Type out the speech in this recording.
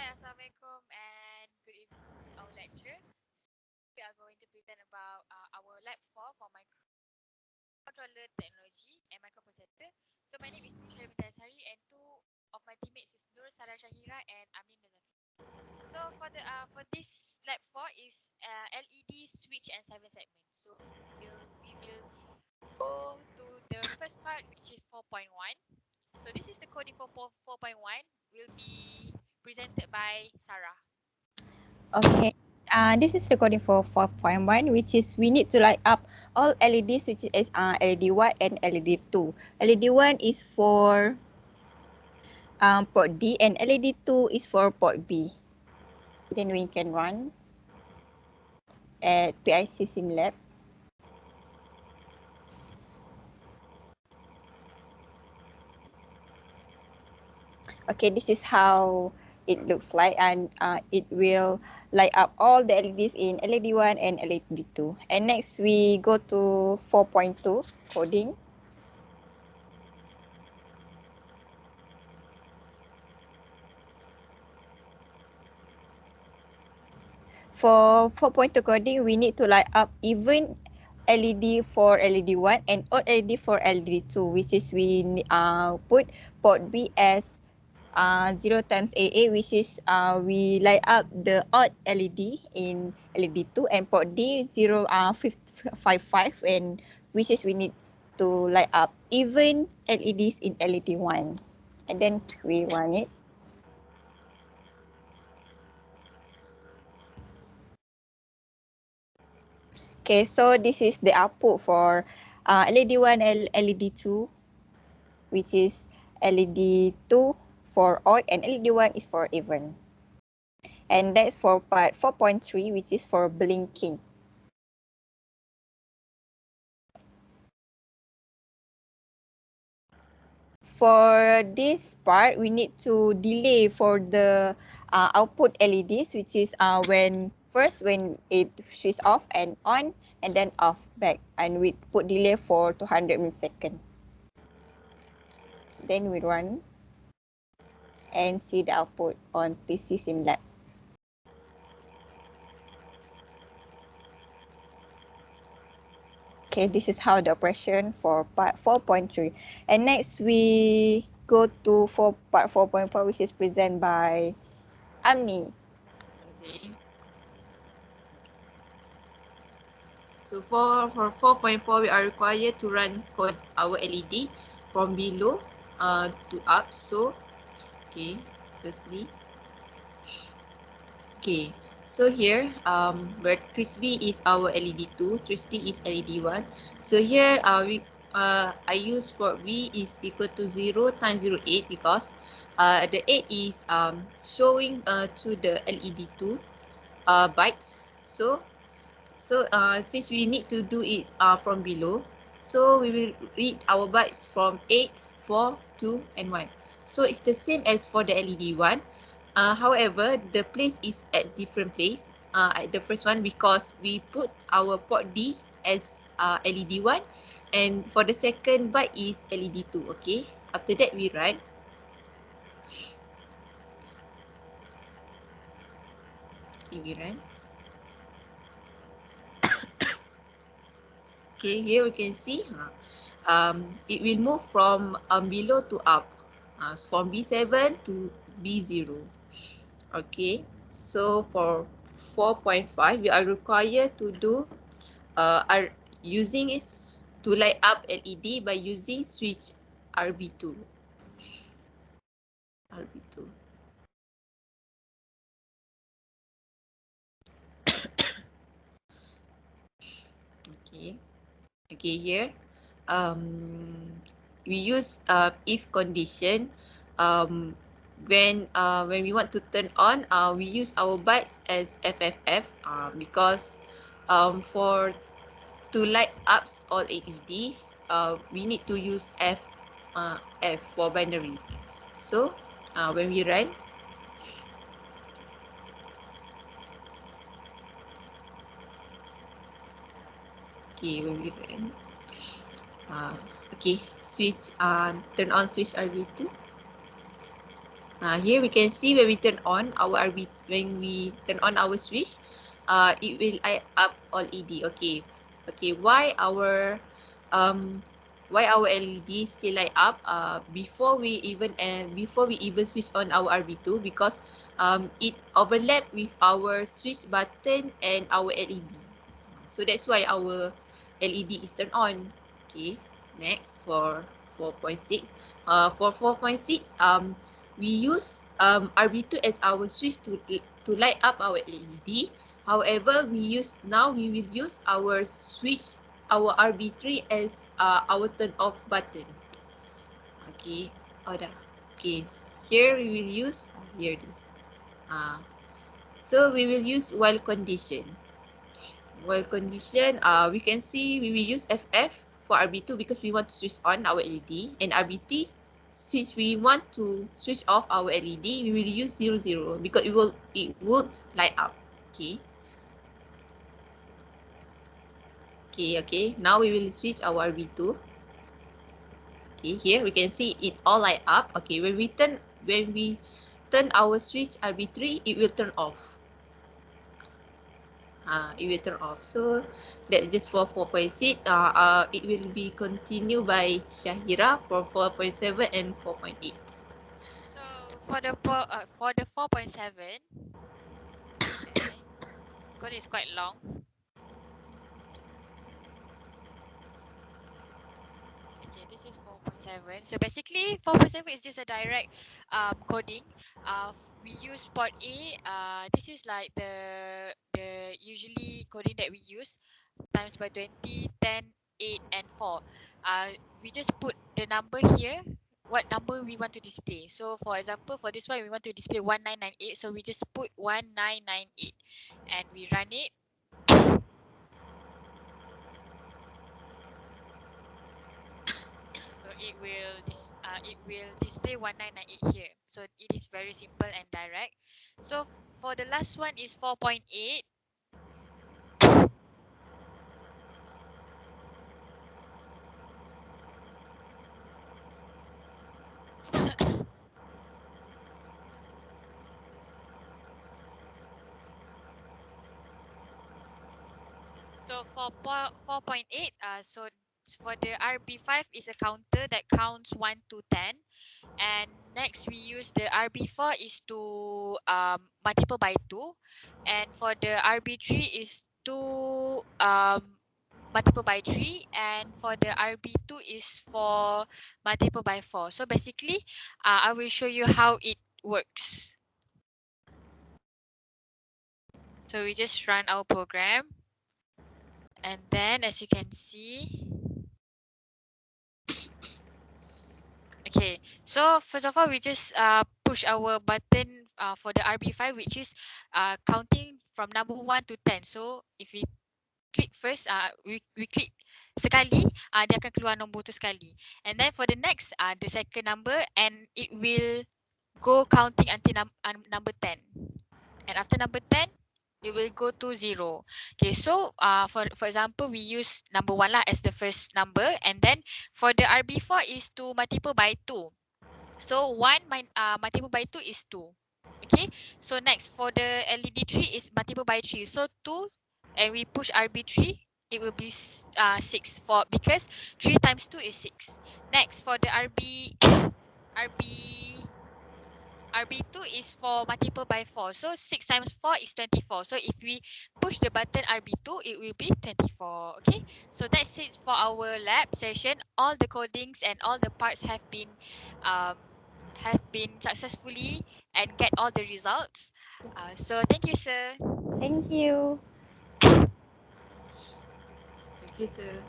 Assalamualaikum and good evening to our lecture. We are going to present about our lab 4 for microcontroller technology and microprocessor. So my name is Syahira and two of my teammates is NURUL, SHAHIRAH and AMNI and ZAFIRAH. So for this lab 4 is LED switch and 7 segment. So we will go to the first part which is 4.1. So this is the coding for 4.1 will be presented by Sarah. Okay. This is the coding for 4.1, which is we need to light up all LEDs, which is LED1 and LED2. LED1 is for port D and LED2 is for port B. Then we can run at PIC SimLab. Okay, this is how it looks like, and it will light up all the LEDs in LED1 and LED2. And next we go to 4.2 coding. For 4.2 coding, we need to light up even LED for LED1 and odd LED for LED2, which is we put port B as 0 times AA, which is we light up the odd LED in LED2, and port D 0 55, and which is we need to light up even LEDs in LED1, and then we run it. Okay, so this is the output for LED1 and LED2, which is LED2 for odd and LED1 is for even. And that's for part 4.3, which is for blinking. For this part, we need to delay for the output LEDs, which is when it switches off and on, and then off back, and we put delay for 200 milliseconds. Then we run and see the output on PC SimLab. Okay, this is how the operation for part 4.3. And next we go to part 4.4, which is presented by AMNI. Okay. So for 4.4, we are required to run code our LED from below to up. So, okay, firstly. Okay, so here, where trace B is our LED2, trace D is LED1. So here, I use port B is equal to 0 times 0.8 because the 8 is showing to the LED2 bytes. So since we need to do it from below, so we will read our bytes from 8, 4, 2, and 1. So it's the same as for the LED1. However, the place is at different place. At the first one, because we put our port D as LED1, and for the second byte is LED2. Okay. After that, we run. Okay, we run. Okay, here we can see it will move from below to up, from B7 to B0. Okay, so for 4.5, we are required to do are using it to light up LED by using switch RB2. RB2. Okay. Okay, here we use if condition. When we want to turn on, we use our bytes as FFF because for to light up all LED, we need to use F for binary. So when we run, okay, when we run, okay, switch turn on switch RB2. Here we can see when we turn on our when we turn on our switch, it will light up all LED. Okay, okay. Um, why our LED still light up? Before we even switch on our RB2, because it overlap with our switch button and our LED. So that's why our LED is turned on. Okay, next for 4.6. For 4.6, we use RB2 as our switch to light up our LED. However, we will use our switch, our RB3 as our turn off button. Okay, oh dah. Okay, here we will use, here it is. So we will use while condition. While condition, we can see we will use FF for RB2 because we want to switch on our LED, and RBT, since we want to switch off our LED, we will use 00 because it won't light up. Okay. Okay. Now we will switch our RB2. Okay, here we can see it all light up. Okay, when we turn our switch RB3, it will turn off. It will turn off. So that's just for 4.6. It will be continued by Shahira for 4.7 and 4.8. So for the 4.7, okay, because it's quite long. Okay, this is 4.7. So basically, 4.7 is just a direct coding. We use port A. This is like the usually coding that we use times by 20, 10, 8, and 4. We just put the number here, what number we want to display. So for example, for this one, we want to display 1998. So we just put 1998 and we run it. So it will display 1998 here. So it is very simple and direct. So for the last one is 4.8. So for 4.8, so for the RB5 is a counter that counts 1 to 10. And next we use the RB4 is to multiple by 2. And for the RB3 is to multiple by 3. And for the RB2 is for multiple by 4. So basically, I will show you how it works. So we just run our program. And then as you can see, okay, so first of all, we just push our button for the RB5, which is counting from number 1 to 10. So if we click first, we click sekali, dia akan keluar nombor tu sekali. And then for the next, the second number, and it will go counting until number 10. And after number 10, it will go to 0. Okay, so for example, we use number 1 lah as the first number, and then for the RB4 is to multiple by 2. So 1 multiple by 2 is 2. Okay, so next for the LED3 is multiple by 3. So 2 and we push RB3, it will be 6 for because 3 times 2 is 6. Next for the RB RB2 is for multiple by 4. So 6 times 4 is 24. So if we push the button RB2, it will be 24. Okay, so that's it for our lab session. All the codings and all the parts um, have been successfully and get all the results. So thank you, sir. Thank you. Thank you, sir.